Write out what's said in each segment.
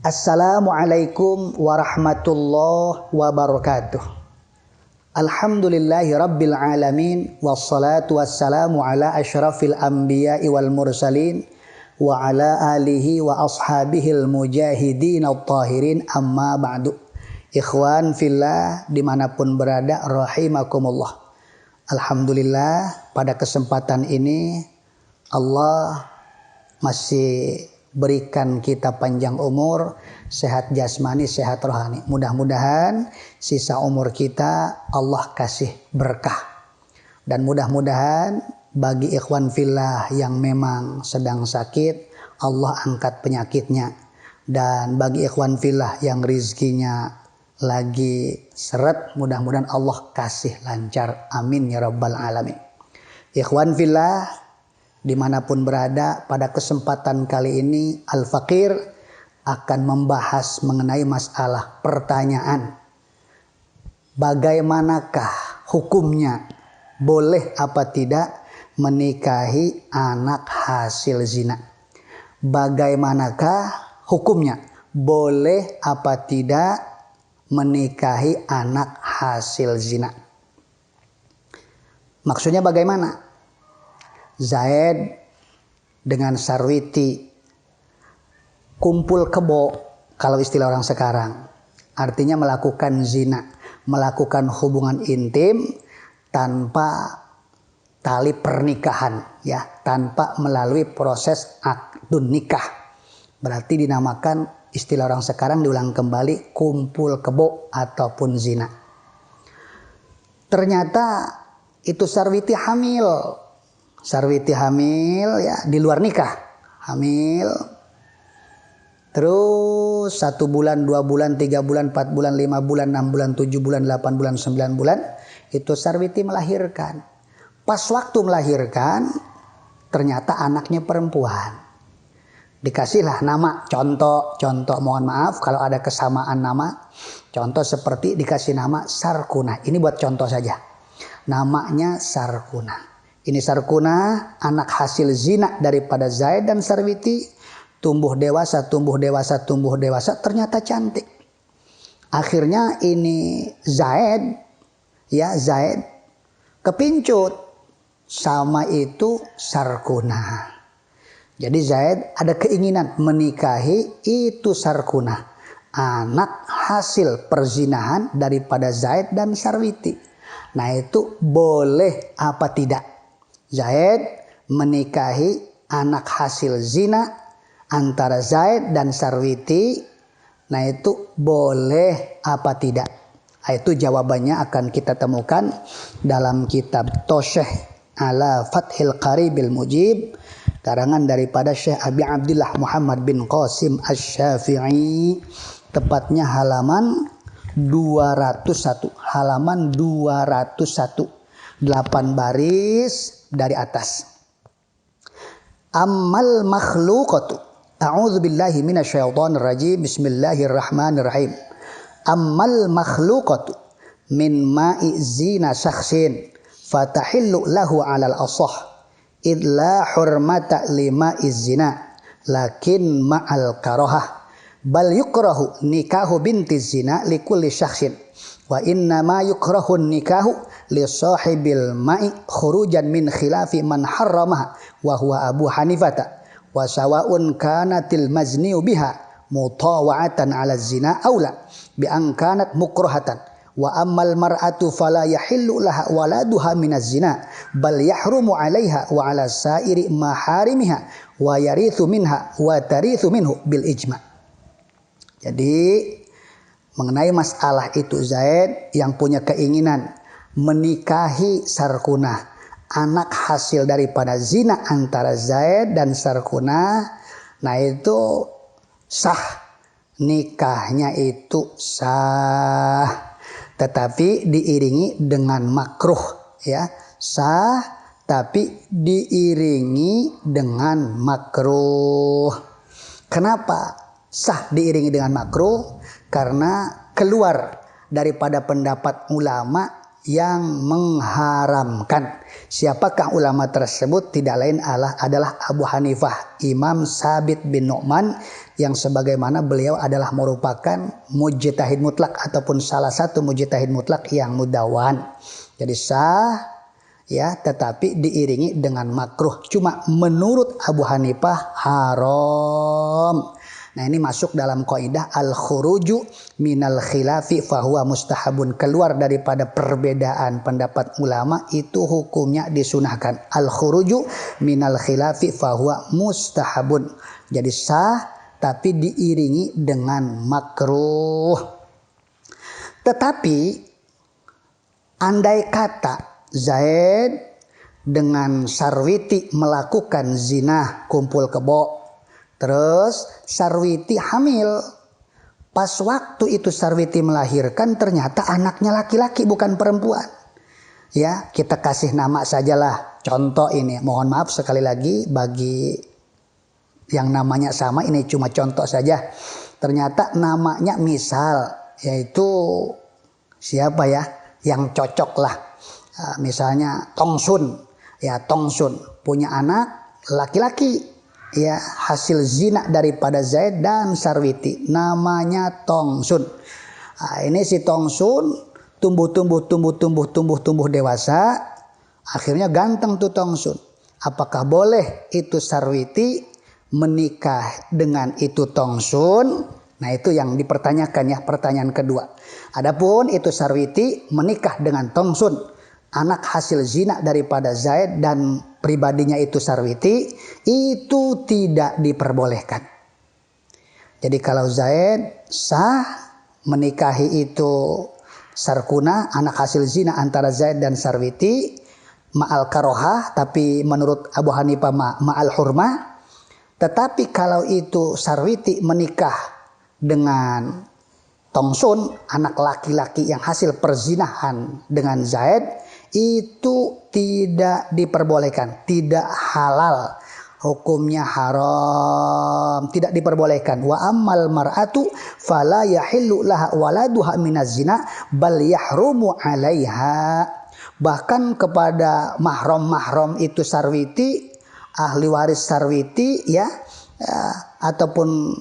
Assalamualaikum warahmatullahi wabarakatuh. Alhamdulillahi rabbil alamin. Wassalatu wassalamu ala asyrafil anbiya'i wal mursalin wa ala alihi wa ashabihil mujahidin at-tahirin, amma ba'du. Ikhwan fillah dimanapun berada, rahimakumullah. Alhamdulillah, pada kesempatan ini Allah masih berikan kita panjang umur, sehat jasmani, sehat rohani. Mudah-mudahan sisa umur kita Allah kasih berkah. Dan mudah-mudahan bagi ikhwan fillah yang memang sedang sakit, Allah angkat penyakitnya. Dan bagi ikhwan fillah yang rizkinya lagi seret, mudah-mudahan Allah kasih lancar. Amin ya rabbal alamin. Ikhwan fillah dimanapun berada, pada kesempatan kali ini Al-Fakir akan membahas mengenai masalah pertanyaan. Bagaimanakah hukumnya, boleh apa tidak menikahi anak hasil zina? Bagaimanakah hukumnya, boleh apa tidak menikahi anak hasil zina? Maksudnya bagaimana? Zaid dengan Sarwiti kumpul kebo, kalau istilah orang sekarang, artinya melakukan zina, melakukan hubungan intim tanpa tali pernikahan, ya, tanpa melalui proses akdun nikah. Berarti dinamakan, istilah orang sekarang diulang kembali, kumpul kebo ataupun zina. Ternyata itu Sarwiti hamil. Sarwiti hamil, ya, di luar nikah, hamil. Terus 1 bulan, 2 bulan, 3 bulan, 4 bulan, 5 bulan, 6 bulan, 7 bulan, 8 bulan, 9 bulan, itu Sarwiti melahirkan. Pas waktu melahirkan, ternyata anaknya perempuan. Dikasihlah nama, contoh mohon maaf kalau ada kesamaan nama. Contoh seperti dikasih nama Sarkunah. Ini buat contoh saja. Namanya Sarkunah. Ini Sarkunah, anak hasil zina daripada Zaid dan Sarwiti. Tumbuh dewasa, ternyata cantik. Akhirnya ini Zaid kepincut sama itu Sarkunah. Jadi Zaid ada keinginan menikahi itu Sarkunah, anak hasil perzinahan daripada Zaid dan Sarwiti. Nah, itu boleh apa tidak Zaid menikahi anak hasil zina antara Zaid dan Sarwiti? Nah, itu boleh apa tidak? Nah, itu jawabannya akan kita temukan dalam kitab Tosheh ala Fathil Qaribil Mujib, karangan daripada Syekh Abi Abdullah Muhammad bin Qasim Asy-Syafi'i, tepatnya halaman 201, halaman 201, 8 baris dari atas. Ammal makhluqatu, a'udzu billahi minasyaitonir rajim, bismillahirrahmanirrahim. Ammal makhluqatu min ma'i zina syakhsin fatahillu lahu 'alal asah illa hurmata lima izina lakin ma'al karahah bal yukrahu nikahu binti zina likulli syakhsin wa inna ma yukrahu nikahu li sahibil ma'i khurujan min khilafi man harramah wa huwa Abu Hanifata wa sawaun kanatil mazniu biha mutawa'atan 'ala zina aula bi an kanat mukrahatan wa ammal mar'atu fala yahillu laha waladuha minaz zina bal yahrumu 'alaiha wa 'ala sa'iri maharimiha wa yarithu minha wa tarithu minhu bil ijma'. Jadi mengenai masalah itu, Zaid yang punya keinginan menikahi Sarkunah, anak hasil daripada zina antara Zaid dan Sarkunah. Nah, itu sah, nikahnya itu sah, tetapi diiringi dengan makruh, ya, sah tapi diiringi dengan makruh. Kenapa sah diiringi dengan makruh? Karena keluar daripada pendapat ulama yang mengharamkan. Siapakah ulama tersebut? Tidak lain adalah Abu Hanifah, Imam Sabit bin Nu'man, yang sebagaimana beliau adalah merupakan mujtahid mutlak ataupun salah satu mujtahid mutlak yang mudawan. Jadi sah, ya, tetapi diiringi dengan makruh. Cuma menurut Abu Hanifah haram. Nah, ini masuk dalam kaidah al-khuruju minal khilafi fahuwa mustahabun. Keluar daripada perbedaan pendapat ulama itu hukumnya disunahkan. Al-khuruju minal khilafi fahuwa mustahabun. Jadi sah tapi diiringi dengan makruh. Tetapi andai kata Zaid dengan Sarwiti melakukan zina kumpul kebo, terus Sarwiti hamil. Pas waktu itu Sarwiti melahirkan ternyata anaknya laki-laki bukan perempuan. Ya, kita kasih nama sajalah. Contoh ini, mohon maaf sekali lagi bagi yang namanya sama, ini cuma contoh saja. Ternyata namanya misal, yaitu siapa ya? Yang cocok lah. Misalnya Tongsun. Ya, Tongsun punya anak laki-laki. Ya, hasil zina daripada Zaid dan Sarwiti, namanya Tongsun. Nah, ini si Tongsun tumbuh dewasa, akhirnya ganteng tuh Tongsun. Apakah boleh itu Sarwiti menikah dengan itu Tongsun? Nah, itu yang dipertanyakan ya, pertanyaan kedua. Adapun itu Sarwiti menikah dengan Tongsun, anak hasil zina daripada Zaid dan pribadinya itu Sarwiti, itu tidak diperbolehkan. Jadi kalau Zaid sah menikahi itu Sarkuna, anak hasil zina antara Zaid dan Sarwiti, ma'al karohah, tapi menurut Abu Hanifah ma'al hurmah. Tetapi kalau itu Sarwiti menikah dengan Tongsun, anak laki-laki yang hasil perzinahan dengan Zaid, itu tidak diperbolehkan, tidak halal, hukumnya haram, tidak diperbolehkan. Wa ammal mar'atu fala yahillu laha waladuha minaz zina bal yahrumu 'alaiha. Bahkan kepada mahram-mahram itu Sarwiti, ahli waris Sarwiti ya, ataupun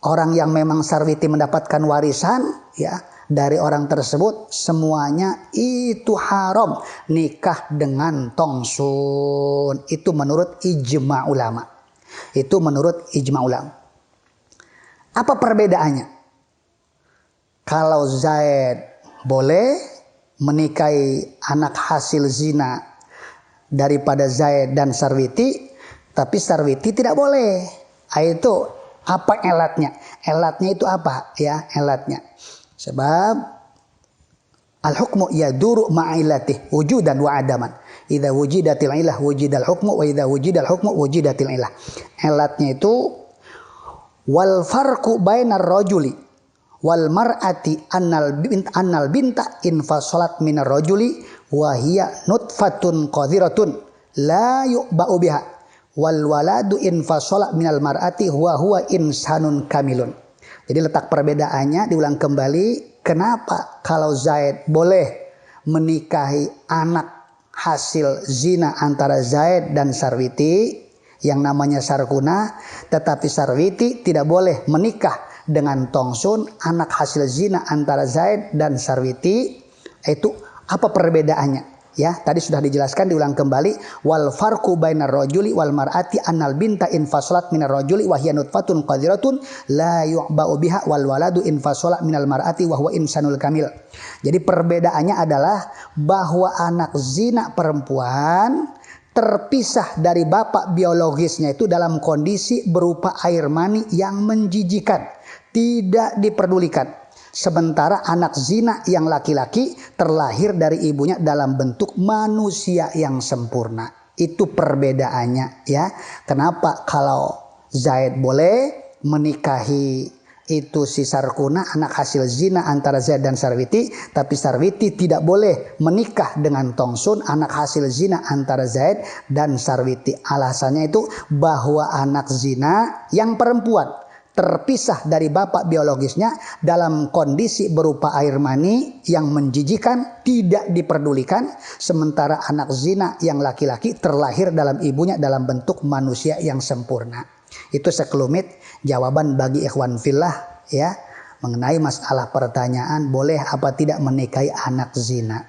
orang yang memang Sarwiti mendapatkan warisan ya dari orang tersebut, semuanya itu haram nikah dengan Tongsun. Itu menurut ijma ulama. Itu menurut ijma ulama. Apa perbedaannya? Kalau Zaid boleh menikahi anak hasil zina daripada Zaid dan Sarwiti, tapi Sarwiti tidak boleh. Itu apa elatnya? Elatnya itu apa? Ya, elatnya. Sebab al-hukmu yaduru ma'ilatih wujudan wa adaman. Idza wujidatil ilah wujidal hukmu wa idza wujidal hukmu wujidatil ilah. Elatnya itu wal farqu bainar rajuli wal mar'ati annal binta infasalat minar rajuli wa hiya nutfatun qadhiratun la yu'ba'u biha wal waladu infasalat minal mar'ati huwa insanun kamilun. Jadi letak perbedaannya diulang kembali. Kenapa kalau Zaid boleh menikahi anak hasil zina antara Zaid dan Sarwiti yang namanya Sarkuna, tetapi Sarwiti tidak boleh menikah dengan Tongsun, anak hasil zina antara Zaid dan Sarwiti. Itu apa perbedaannya? Ya, tadi sudah dijelaskan, diulang kembali. Wal farqu bainar rajuli wal mar'ati annal binta infasalat minar rajuli wa hiya nutfatun qadhiratun la yu'ba'u biha wal waladu infasalat minal mar'ati wa huwa insanul kamil. Jadi perbedaannya adalah bahwa anak zina perempuan terpisah dari bapak biologisnya itu dalam kondisi berupa air mani yang menjijikan, tidak diperdulikan. Sementara anak zina yang laki-laki terlahir dari ibunya dalam bentuk manusia yang sempurna. Itu perbedaannya ya. Kenapa kalau Zaid boleh menikahi itu si Sarkuna, anak hasil zina antara Zaid dan Sarwiti, tapi Sarwiti tidak boleh menikah dengan Tongsun, anak hasil zina antara Zaid dan Sarwiti. Alasannya itu bahwa anak zina yang perempuan terpisah dari bapak biologisnya dalam kondisi berupa air mani yang menjijikan, tidak diperdulikan, sementara anak zina yang laki-laki terlahir dalam ibunya dalam bentuk manusia yang sempurna. Itu sekelumit jawaban bagi ikhwan fillah ya mengenai masalah pertanyaan boleh apa tidak menikahi anak zina.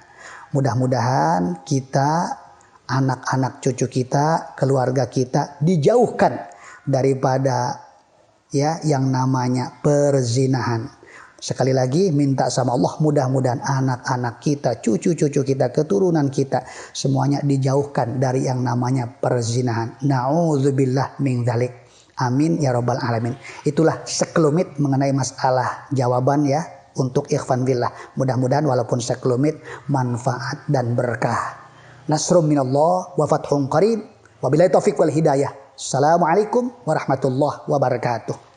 Mudah-mudahan kita, anak-anak cucu kita, keluarga kita dijauhkan daripada ya yang namanya perzinahan. Sekali lagi minta sama Allah mudah-mudahan anak-anak kita, cucu-cucu kita, keturunan kita semuanya dijauhkan dari yang namanya perzinahan. Nauzubillah min dzalik. Amin ya rabbal alamin. Itulah sekelumit mengenai masalah jawaban ya untuk ikhwan billah. Mudah-mudahan walaupun sekelumit manfaat dan berkah. Nasrum minallah wa fathun qarib. Wabillahi taufiq wal hidayah. Assalamualaikum warahmatullahi wabarakatuh.